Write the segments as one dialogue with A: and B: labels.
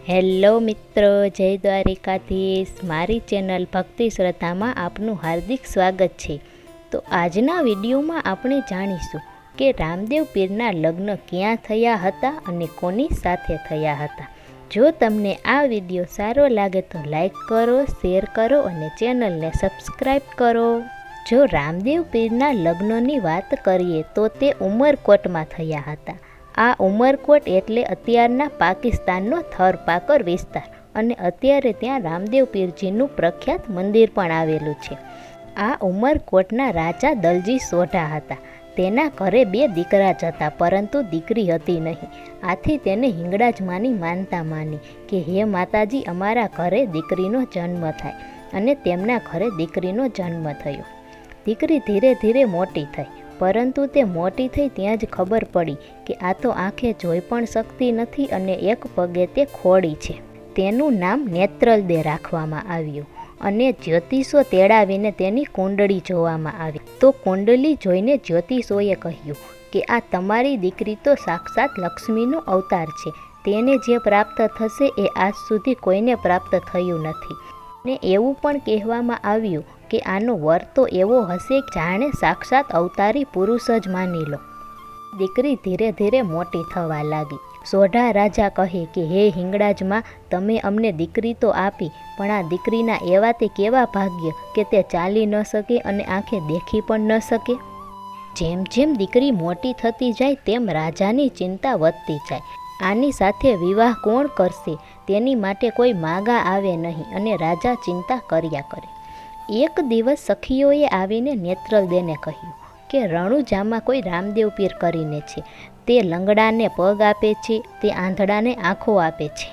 A: Hello મિત્રો, જય દ્વારિકાધીશ. મારી ચેનલ ભક્તિ શ્રદ્ધામાં આપનું હાર્દિક સ્વાગત છે. તો આજના વિડીયોમાં આપણે જાણીશું કે રામદેવ પીરના લગ્ન ક્યાં થયા હતા અને કોની સાથે થયા હતા. જો તમને આ વિડીયો સારો લાગે તો લાઈક કરો, શેર કરો અને ચેનલને સબસ્ક્રાઈબ કરો. જો રામદેવ પીરના લગ્નની વાત કરીએ તો તે ઉમરકોટમાં થયા હતા. આ ઉમરકોટ એટલે અત્યારના પાકિસ્તાનનો થરપાકર વિસ્તાર અને અત્યારે ત્યાં રામદેવ પીરજીનું પ્રખ્યાત મંદિર પણ આવેલું છે. આ ઉમરકોટના રાજા દલજી સોઢા હતા. તેના ઘરે 2 દીકરા જ હતા, પરંતુ દીકરી હતી નહીં. આથી તેને હિંગળાજમાની માનતા માની કે હે માતાજી, અમારા ઘરે દીકરીનો જન્મ થાય. અને તેમના ઘરે દીકરીનો જન્મ થયો. દીકરી ધીરે ધીરે મોટી થઈ, પરંતુ તે મોટી થઈ ત્યાં જ ખબર પડી કે આ તો આંખે જોઈ પણ શકતી નથી અને એક પગે તે ખોડી છે. તેનું નામ નેત્રલદે રાખવામાં આવ્યું અને જ્યોતિષો તેડાવીને તેની કુંડળી જોવામાં આવી. તો કુંડળી જોઈને જ્યોતિષોએ કહ્યું કે આ તમારી દીકરી તો સાક્ષાત લક્ષ્મીનો અવતાર છે. તેને જે પ્રાપ્ત થશે એ આજ સુધી કોઈને પ્રાપ્ત થયું નથી. ને એવું પણ કહેવામાં આવ્યું કે આનો વર તો એવો હશે જાણે સાક્ષાત અવતારી પુરુષ જ માની લો. દીકરી ધીરે ધીરે મોટી થવા લાગી. સોઢા રાજા કહે કે હે હિંગળાજમાં, તમે અમને દીકરી તો આપી, પણ આ દીકરીના એવા તે કેવા ભાગ્ય કે તે ચાલી ન શકે અને આંખે દેખી પણ ન શકે. જેમ જેમ દીકરી મોટી થતી જાય તેમ રાજાની ચિંતા વધતી જાય. આની સાથે વિવાહ કોણ કરશે તેની માટે કોઈ માગા આવે નહીં અને રાજા ચિંતા કર્યા કરે. એક દિવસ સખીઓએ આવીને નેત્રલદેને કહ્યું કે રણુજામાં કોઈ રામદેવ પીર કરીને છે. તે લંગડાને પગ આપે છે, તે આંધળાને આંખો આપે છે.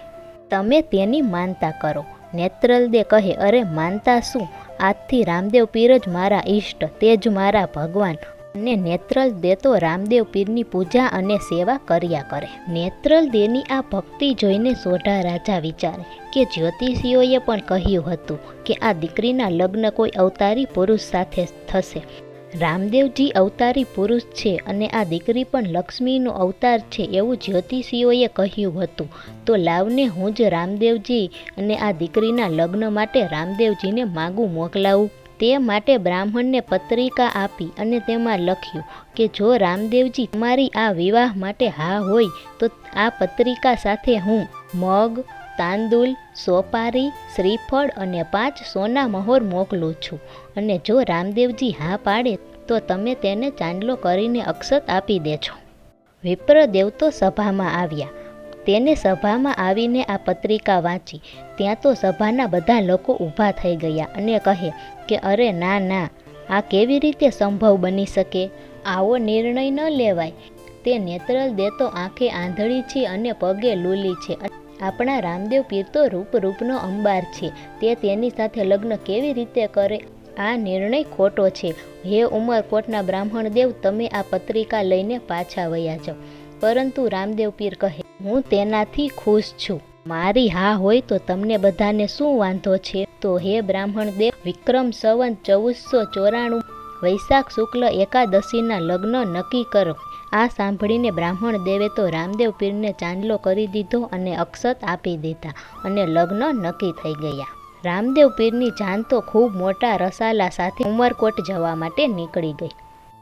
A: તમે તેની માનતા કરો. નેત્રલદે કહે, અરે માનતા શું, આજથી રામદેવ પીર જ મારા ઈષ્ટ, તે જ મારા ભગવાન. અને નેત્રલદે તો રામદેવ પીરની પૂજા અને સેવા કર્યા કરે. નેત્રલદેની આ ભક્તિ જોઈને સોઢા રાજા વિચારે કે જ્યોતિષીઓએ પણ કહ્યું હતું કે આ દીકરીના લગ્ન કોઈ અવતારી પુરુષ સાથે થશે. રામદેવજી અવતારી પુરુષ છે અને આ દીકરી પણ લક્ષ્મીનો અવતાર છે એવું જ્યોતિષીઓએ કહ્યું હતું. તો લાવને હું જ રામદેવજી અને આ દીકરીના લગ્ન માટે રામદેવજીને માગું મોકલાવું. તે માટે બ્રાહ્મણને પત્રિકા આપી અને તેમાં લખ્યું કે જો રામદેવજી તમારી આ વિવાહ માટે હા હોય તો આ પત્રિકા સાથે હું મગ, તાંદુલ, સોપારી, શ્રીફળ અને 5 સોના મહોર મોકલું છું. અને જો રામદેવજી હા પાડે તો તમે તેને ચાંદલો કરીને અક્ષત આપી દેજો. વિપ્રદેવ તો સભામાં આવ્યા. તેને સભામાં આવીને આ પત્રિકા વાંચી. ત્યાં તો સભાના બધા લોકો ઊભા થઈ ગયા અને કહે કે અરે ના ના, આ કેવી રીતે સંભવ બની શકે? આવો નિર્ણય ન લેવાય. તે નેત્રલદે તો આંખે આંધળી છે અને પગે લૂલી છે. આપણા રામદેવ પીર તો રૂપનો અંબાર છે. તે તેની સાથે લગ્ન કેવી રીતે કરે? આ નિર્ણય ખોટો છે. હે ઉમરકોટના બ્રાહ્મણ દેવ, તમે આ પત્રિકા લઈને પાછા વયા જાઓ. પરંતુ રામદેવ પીર કહે, હું તેનાથી ખુશ છું. મારી હા હોય તો તમને બધાને શું વાંધો છે? તો હે બ્રાહ્મણ દેવ, વિક્રમ સંવત 1494 વૈશાખ શુક્લ એકાદશીના લગ્ન નક્કી કરો. આ સાંભળીને બ્રાહ્મણ દેવે તો રામદેવ પીરને ચાંદલો કરી દીધો અને અક્ષત આપી દીધા અને લગ્ન નક્કી થઈ ગયા. રામદેવ પીરની જાન તો ખૂબ મોટા રસાલા સાથે ઉમરકોટ જવા માટે નીકળી ગઈ.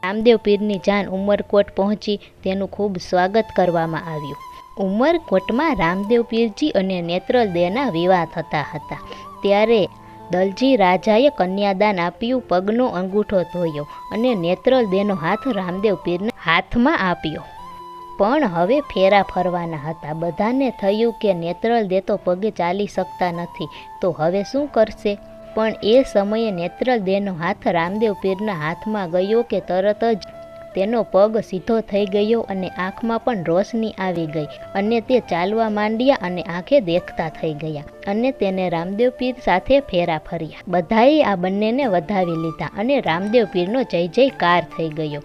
A: રામદેવ પીરની જાન ઉમરકોટ પહોંચી. તેનું ખૂબ સ્વાગત કરવામાં આવ્યું. ઉમરકોટમાં રામદેવ પીરજી અને નેત્રલદેના વિવાહ થતા હતા. ત્યારે દલજી રાજાએ કન્યાદાન આપ્યું, પગનો અંગૂઠો ધોયો અને નેત્રલદેનો હાથ રામદેવ પીરના હાથમાં આપ્યો. પણ હવે ફેરા ફરવાના હતા. બધાને થયું કે નેત્રલદે તો પગે ચાલી શકતા નથી, તો હવે શું કરશે? પણ એ સમયે નેત્રલદેનો હાથ રામદેવ પીરના હાથમાં ગયો કે તરત જ તેનો પગ સીધો થઈ ગયો અને આંખમાં પણ રોશની આવી ગઈ અને તે ચાલવા માંડ્યા અને આંખે દેખતા થઈ ગયા અને તેને રામદેવ પીર સાથે ફેરા ફર્યા. બધાએ આ બંનેને વધાવી લીધા અને રામદેવ પીરનો જય જયકાર થઈ ગયો.